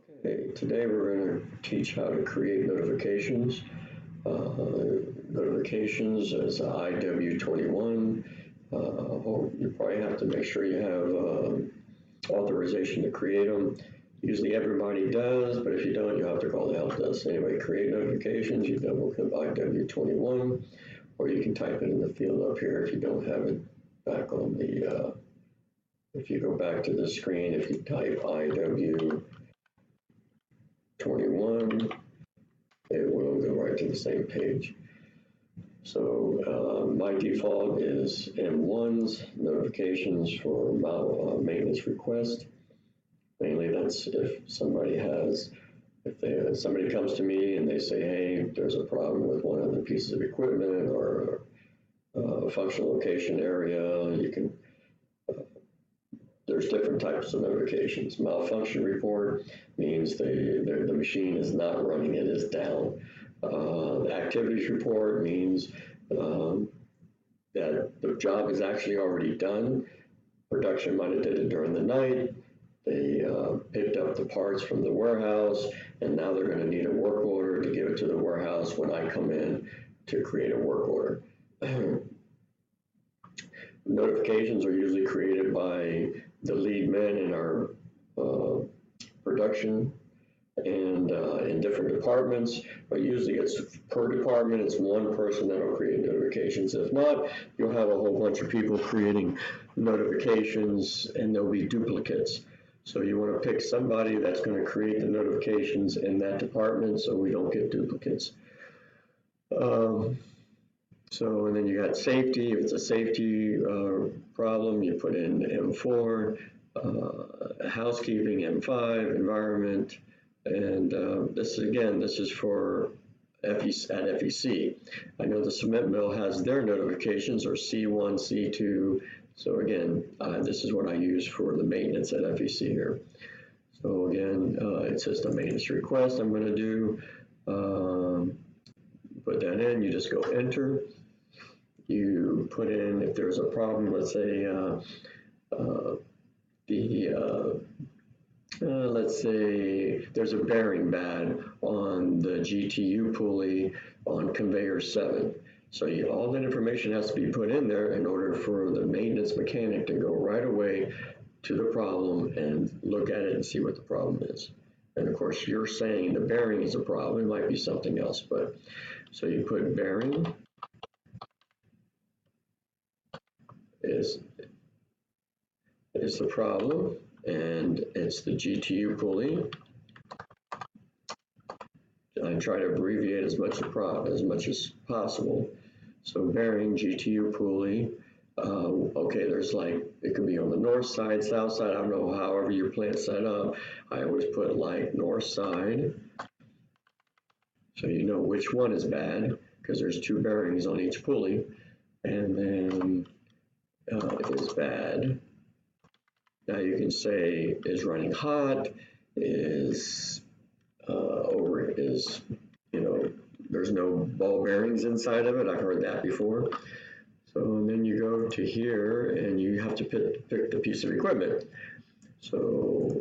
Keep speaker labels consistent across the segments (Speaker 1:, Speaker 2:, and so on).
Speaker 1: Okay, today we're going to teach how to create notifications. Notifications as IW21. You probably have to make sure you have authorization to create them. Usually everybody does, but if you don't, you have to call the help desk. Anyway, create notifications, you double click IW21, or you can type it in the field up here if you don't have it back on the, if you go back to the screen, if you type IW21, it will go right to the same page. So my default is M1s, notifications for maintenance request. Mainly that's if somebody somebody comes to me and they say, hey, there's a problem with one of the pieces of equipment or a functional location area, there's different types of notifications. Malfunction report means the machine is not running, it is down. The activities report means that the job is actually already done. Production might have did it during the night. They picked up the parts from the warehouse, and now they're going to need a work order to give it to the warehouse when I come in to create a work order. Notifications are usually created by the lead men in our production and in different departments, but usually it's per department, it's one person that'll create notifications. If not, you'll have a whole bunch of people creating notifications and there'll be duplicates. So you want to pick somebody that's going to create the notifications in that department so we don't get duplicates. And then you got safety. If it's a safety problem, you put in M4, housekeeping M5, environment, and this is for FEC, at FEC. I know the cement mill has their notifications are C1, C2. So again, this is what I use for the maintenance at FEC here. So again, it says the maintenance request I'm going to do. Put that in, you just go enter. You put in, if there's a problem, let's say let's say there's a bearing bad on the GTU pulley on conveyor 7. So all that information has to be put in there in order for the maintenance mechanic to go right away to the problem and look at it and see what the problem is. And of course, you're saying the bearing is a problem. It might be something else, but so you put bearing is the problem, and it's the GTU pulley. I try to abbreviate as much as possible. So bearing, GTU pulley. Okay, there's like, it could be on the north side, south side, I don't know, however your plant's set up. I always put like north side, so you know which one is bad, because there's 2 bearings on each pulley. And then if it's bad, now you can say is running hot, there's no ball bearings inside of it. I've heard that before. So and then you go to here and you have to pick the piece of equipment. So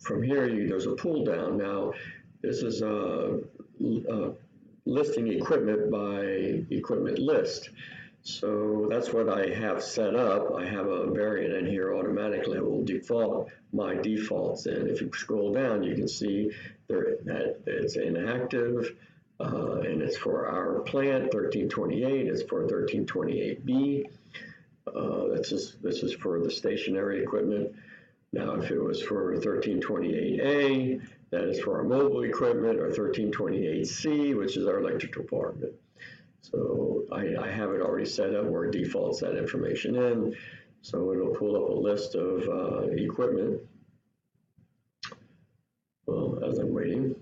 Speaker 1: from here, there's a pull down. Now, this is listing equipment by equipment list. So that's what I have set up. I have a variant in here automatically. It will default my defaults. And if you scroll down, you can see that it's inactive. And it's for our plant 1328. It's for 1328B. This is for the stationary equipment. Now, if it was for 1328A, that is for our mobile equipment, or 1328C, which is our electrical department. So I have it already set up where it defaults that information in. So it'll pull up a list of equipment. Well, as I'm waiting.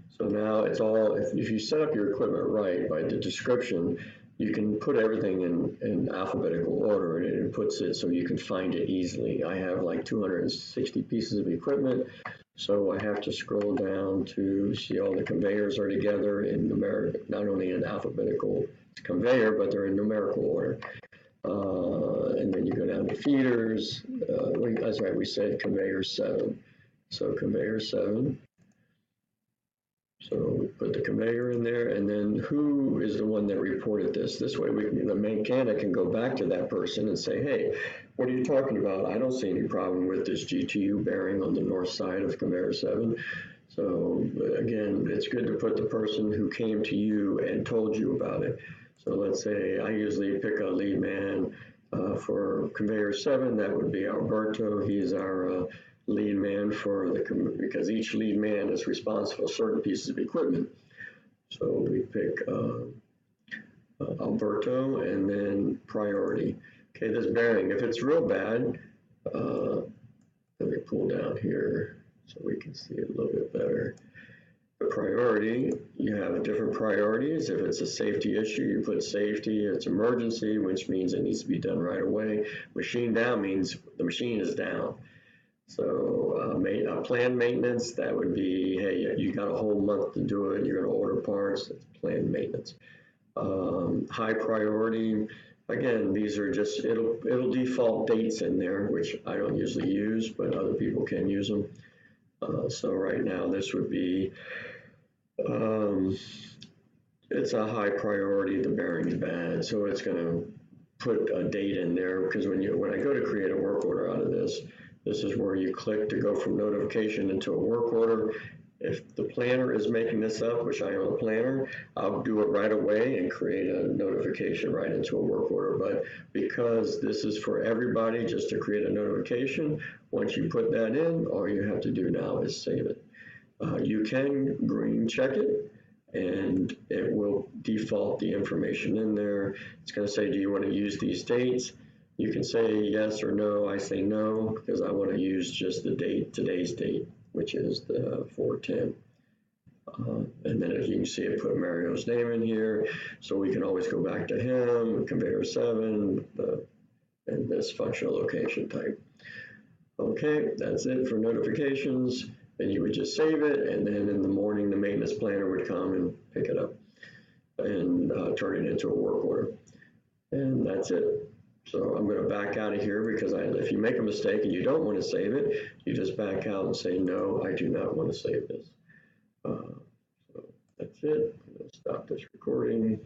Speaker 1: So now it's all, if you set up your equipment right by the description, you can put everything in alphabetical order, and it puts it so you can find it easily. I have like 260 pieces of equipment, so I have to scroll down to see all the conveyors are together in numeric, not only in alphabetical conveyor, but they're in numerical order. And then you go down to feeders. That's right, we said conveyor 7. So conveyor 7. So we put the conveyor in there, and then who is the one that reported this? This way the mechanic can go back to that person and say, hey, what are you talking about? I don't see any problem with this GTU bearing on the north side of conveyor 7. So again, it's good to put the person who came to you and told you about it. So let's say I usually pick a lead man for conveyor 7. That would be Alberto. He's our lead man because each lead man is responsible for certain pieces of equipment. So we pick Alberto and then priority. Okay, this bearing, if it's real bad, let me pull down here so we can see it a little bit better. The priority, you have different priorities. If it's a safety issue, you put safety. It's emergency, which means it needs to be done right away. Machine down means the machine is down. So planned maintenance, that would be, hey, you got a whole month to do it. You're going to order parts. It's planned maintenance. High priority, again, these are just, it'll default dates in there, which I don't usually use, but other people can use them. So right now this would be, it's a high priority, the bearing's bad, so it's going to put a date in there, because when I go to create a work order out of this is where you click to go from notification into a work order. If the planner is making this up, which I am a planner, I'll do it right away and create a notification right into a work order. But because this is for everybody, just to create a notification, once you put that in, all you have to do now is save it. You can green check it, and it will default the information in there. It's going to say, do you want to use these dates? You can say yes or no. I say no because I want to use just the date, today's date, which is the 4/10. And then as you can see, it put Mario's name in here, so we can always go back to him, conveyor 7, and this functional location type. Okay, that's it for notifications. Then you would just save it, and then in the morning, the maintenance planner would come and pick it up and turn it into a work order. And that's it. So I'm going to back out of here because if you make a mistake and you don't want to save it, you just back out and say, no, I do not want to save this. So that's it. I'm going to stop this recording.